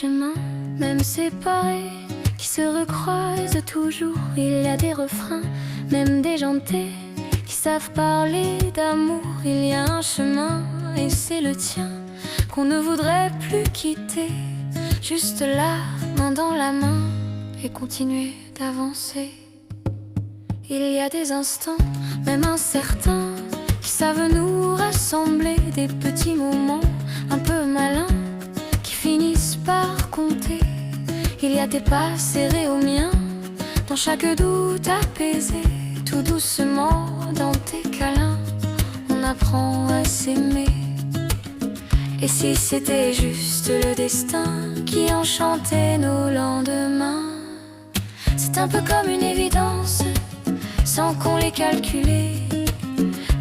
chemins, même séparés, qui se recroisent toujours. Il y a des refrains, même déjantés, qui savent parler d'amour. Il y a un chemin, et c'est le tien, qu'on ne voudrait plus quitter. Juste là, main dans la main, et continuer d'avancer. Il y a des instants, même incertains, qui savent nous rassembler. Des petits moments un peu malins, qui finissent par compter. Il y a tes pas serrés aux miens, dans chaque doute apaisé. Tout doucement dans tes câlins, on apprend à s'aimer. Et si c'était juste le destin qui enchantait nos lendemains? C'est un peu comme une évidence, sans qu'on les calculait.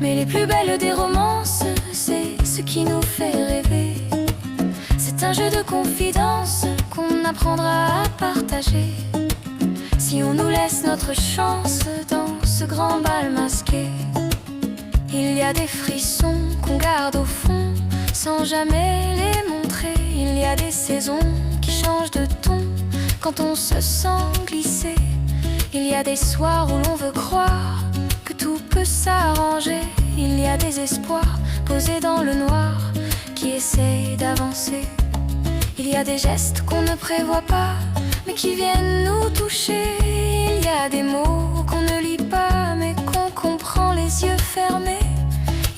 Mais les plus belles des romances, c'est ce qui nous fait rêver. C'est un jeu de confidence qu'on apprendra à partager, si on nous laisse notre chance dans ce grand bal masqué. Il y a des frissons qu'on garde au fond, sans jamais les montrer. Il y a des saisons qui changent de ton quand on se sent glisser. Il y a des soirs où l'on veut croire que tout peut s'arranger. Il y a des espoirs posés dans le noir qui essayent d'avancer. Il y a des gestes qu'on ne prévoit pas mais qui viennent nous toucher. Il y a des mots qu'on ne lit pas mais qu'on comprend les yeux fermés.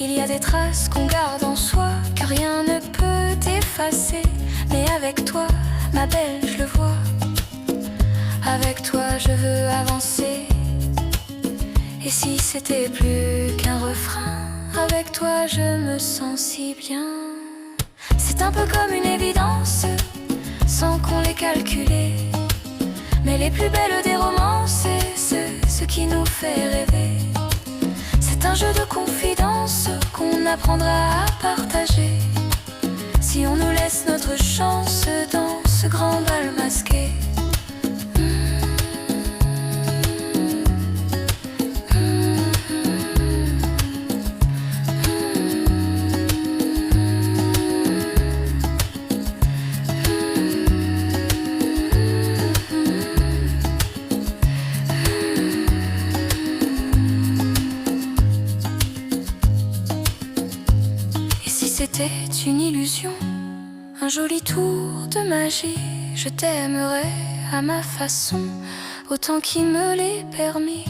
Il y a des traces qu'on garde en soi que rien ne peut effacer. Mais avec toi, ma belle, je le vois. Avec toi, je veux avancer. Et si c'était plus qu'un refrain, avec toi, je me sens si bien. C'est un peu comme une évidence, sans qu'on les calculait. Mais les plus belles des romances, c'est ce qui nous fait rêver. C'est un jeu de confidence qu'on apprendra à partager, si on nous laisse notre chance dans ce grand bal masqué. C'était une illusion, un joli tour de magie. Je t'aimerais à ma façon, autant qu'il me l'est permis.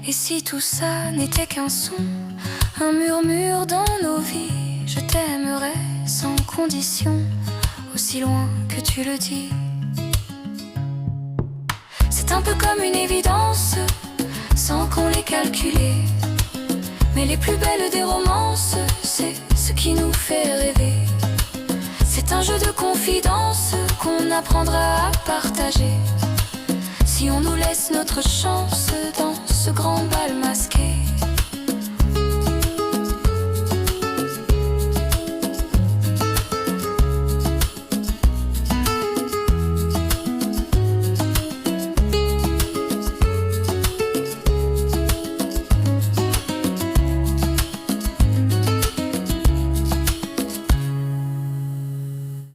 Et si tout ça n'était qu'un son, un murmure dans nos vies, je t'aimerais sans condition, aussi loin que tu le dis. C'est un peu comme une évidence, sans qu'on les calculait. Mais les plus belles des romances, c'est ce qui nous fait rêver. C'est un jeu de confidence qu'on apprendra à partager, si on nous laisse notre chance dans ce grand bal masqué.